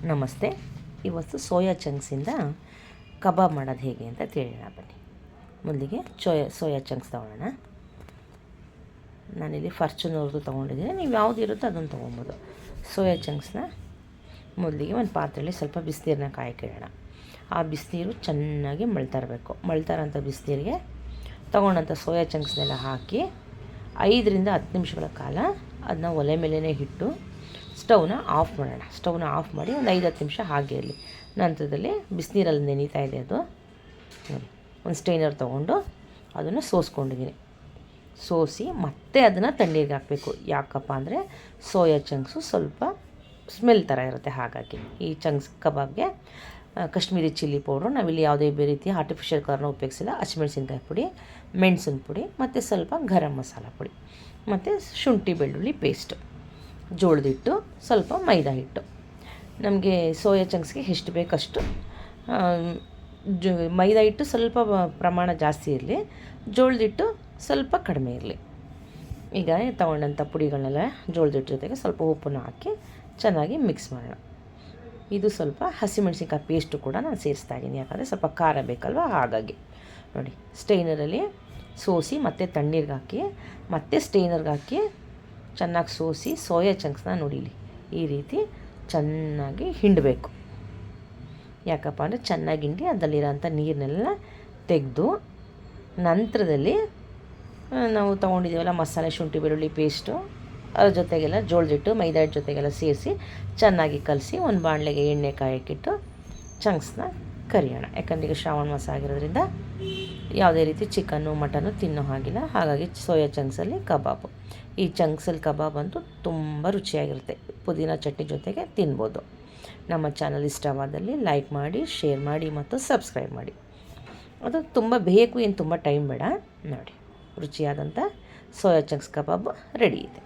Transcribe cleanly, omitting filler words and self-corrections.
ನಮಸ್ತೆ. ಇವತ್ತು ಸೋಯಾ ಚಂಕ್ಸಿಂದ ಕಬಾಬ್ ಮಾಡೋದು ಹೇಗೆ ಅಂತ ತಿಳಿಯೋಣ ಬನ್ನಿ. ಮೊದಲಿಗೆ ಸೋಯಾ ಚಂಕ್ಸ್ ತೊಗೊಳ್ಳೋಣ. ನಾನಿಲ್ಲಿ ಫಾರ್ಚೂನರ್ದು ತೊಗೊಂಡಿದ್ದೀನಿ, ನೀವು ಯಾವುದು ಇರುತ್ತೋ ಅದನ್ನು ತೊಗೊಬೋದು. ಸೋಯಾ ಚಂಕ್ಸ್ನ ಮೊದಲಿಗೆ ಒಂದು ಪಾತ್ರೆಯಲ್ಲಿ ಸ್ವಲ್ಪ ಬಿಸಿನೀರನ್ನ ಕಾಯಕ್ಕಿಡೋಣ. ಆ ಬಿಸಿನೀರು ಚೆನ್ನಾಗಿ ಮಳ್ತಾ ಇರಬೇಕು. ಮಳ್ತಾರಂಥ ಬಿಸಿನೀರಿಗೆ ತೊಗೊಂಡಂಥ ಸೋಯಾ ಚಂಕ್ಸ್ನೆಲ್ಲ ಹಾಕಿ 5ರಿಂದ 10 ನಿಮಿಷಗಳ ಕಾಲ ಅದನ್ನ ಒಲೆ ಮೇಲೇ ಇಟ್ಟು ಸ್ಟವ್ನ ಆಫ್ ಮಾಡೋಣ. ಸ್ಟವ್ನ ಆಫ್ ಮಾಡಿ ಒಂದು 5-10 ನಿಮಿಷ ಹಾಗೆ ಇರಲಿ. ನಂತರದಲ್ಲಿ ಬಿಸಿನೀರಲ್ಲಿ ನೆನೀತಾ ಇದೆ ಅದು. ನೋಡಿ, ಒಂದು ಸ್ಟೈನರ್ ತೊಗೊಂಡು ಅದನ್ನು ಸೋಸ್ಕೊಂಡಿದ್ದೀನಿ. ಸೋಸಿ ಮತ್ತೆ ಅದನ್ನು ತಣ್ಣೀರಿಗೆ ಹಾಕಬೇಕು. ಯಾಕಪ್ಪ ಅಂದರೆ ಸೋಯಾ ಚಂಕ್ಸು ಸ್ವಲ್ಪ ಸ್ಮೆಲ್ ಥರ ಇರುತ್ತೆ. ಹಾಗಾಗಿ ಈ ಚಂಕ್ಸ್ ಕಬಾಬ್ಗೆ ಕಾಶ್ಮೀರಿ ಚಿಲ್ಲಿ ಪೌಡ್ರು, ನಾವಿಲ್ಲಿ ಯಾವುದೇ ಬೇರೆ ರೀತಿಯ ಆರ್ಟಿಫಿಷಿಯಲ್ ಕಲರ್ನ ಉಪಯೋಗಿಸಿಲ್ಲ. ಹಸಿಮೆಣಸಿನ್ಕಾಯಿ ಪುಡಿ, ಮೆಣಸಿನ ಪುಡಿ ಮತ್ತು ಸ್ವಲ್ಪ ಗರಂ ಮಸಾಲ ಪುಡಿ ಮತ್ತು ಶುಂಠಿ ಬೆಳ್ಳುಳ್ಳಿ ಪೇಸ್ಟು, ಜೋಳದ ಹಿಟ್ಟು, ಸ್ವಲ್ಪ ಮೈದಾ ಹಿಟ್ಟು. ನಮಗೆ ಸೋಯಾ ಚಂಕ್ಸ್ಗೆ ಎಷ್ಟು ಬೇಕಷ್ಟು ಮೈದಾ ಹಿಟ್ಟು ಸ್ವಲ್ಪ ಪ್ರಮಾಣ ಜಾಸ್ತಿ ಇರಲಿ, ಜೋಳದ ಹಿಟ್ಟು ಸ್ವಲ್ಪ ಕಡಿಮೆ ಇರಲಿ. ಈಗ ತಗೊಂಡಂಥ ಪುಡಿಗಳನ್ನೆಲ್ಲ ಜೋಳದ ಹಿಟ್ಟು ಜೊತೆಗೆ ಸ್ವಲ್ಪ ಉಪ್ಪನ್ನು ಹಾಕಿ ಚೆನ್ನಾಗಿ ಮಿಕ್ಸ್ ಮಾಡೋಣ. ಇದು ಸ್ವಲ್ಪ ಹಸಿಮೆಣಸಿನ್ಕಾಯಿ ಪೇಸ್ಟು ಕೂಡ ನಾನು ಸೇರಿಸ್ತಾ ಇದ್ದೀನಿ, ಯಾಕಂದರೆ ಸ್ವಲ್ಪ ಖಾರ ಬೇಕಲ್ವ. ಹಾಗಾಗಿ ನೋಡಿ, ಸ್ಟೈನರಲ್ಲಿ ಸೋಸಿ ಮತ್ತೆ ತಣ್ಣೀರಿಗೆ ಹಾಕಿ ಮತ್ತೆ ಸ್ಟೈನರ್ಗೆ ಹಾಕಿ ಚೆನ್ನಾಗಿ ಸೋಸಿ ಸೋಯಾ ಚಂಕ್ಸ್ನ ನೋಡಿಲಿ ಈ ರೀತಿ ಚೆನ್ನಾಗಿ ಹಿಂಡಬೇಕು. ಯಾಕಪ್ಪ ಅಂದರೆ ಚೆನ್ನಾಗಿ ಹಿಂಡಿ ಅದರಲ್ಲಿರೋಂಥ ನೀರನ್ನೆಲ್ಲ ತೆಗೆದು ನಂತರದಲ್ಲಿ ನಾವು ತೊಗೊಂಡಿದ್ದೀವಲ್ಲ ಮಸಾಲೆ, ಶುಂಠಿ ಬೆಳ್ಳುಳ್ಳಿ ಪೇಸ್ಟು, ಅದ್ರ ಜೊತೆಗೆಲ್ಲ ಜೋಳದ ಹಿಟ್ಟು, ಮೈದಾ ಹಿಟ್ಟು ಜೊತೆಗೆಲ್ಲ ಸೇರಿಸಿ ಚೆನ್ನಾಗಿ ಕಲಸಿ ಒಂದು ಬಾಣಲೆಗೆ ಎಣ್ಣೆ ಕಾಯಕ್ಕಿಟ್ಟು ಚಂಕ್ಸ್ನ ಕರಿಯೋಣ. ಯಾಕಂದರೆ ಈಗ ಶ್ರಾವಣ ಮಾಸ ಆಗಿರೋದ್ರಿಂದ ಯಾವುದೇ ರೀತಿ ಚಿಕನ್ನು ಮಟನ್ನು ತಿನ್ನೋ ಹಾಗಿಲ್ಲ. ಹಾಗಾಗಿ ಸೋಯಾ ಚಂಕ್ಸಲ್ಲಿ ಕಬಾಬು. ಈ ಚಂಕ್ಸಲ್ಲಿ ಕಬಾಬ್ ಅಂತೂ ತುಂಬ ರುಚಿಯಾಗಿರುತ್ತೆ. ಪುದೀನ ಚಟ್ನಿ ಜೊತೆಗೆ ತಿನ್ಬೋದು. ನಮ್ಮ ಚಾನಲ್ ಇಷ್ಟವಾದಲ್ಲಿ ಲೈಕ್ ಮಾಡಿ, ಶೇರ್ ಮಾಡಿ ಮತ್ತು ಸಬ್ಸ್ಕ್ರೈಬ್ ಮಾಡಿ. ಅದು ತುಂಬ ಬೇಕು, ಏನು ತುಂಬ ಟೈಮ್ ಬೇಡ. ನೋಡಿ, ರುಚಿಯಾದಂಥ ಸೋಯಾ ಚಂಕ್ಸ್ ಕಬಾಬ್ ರೆಡಿ ಇದೆ.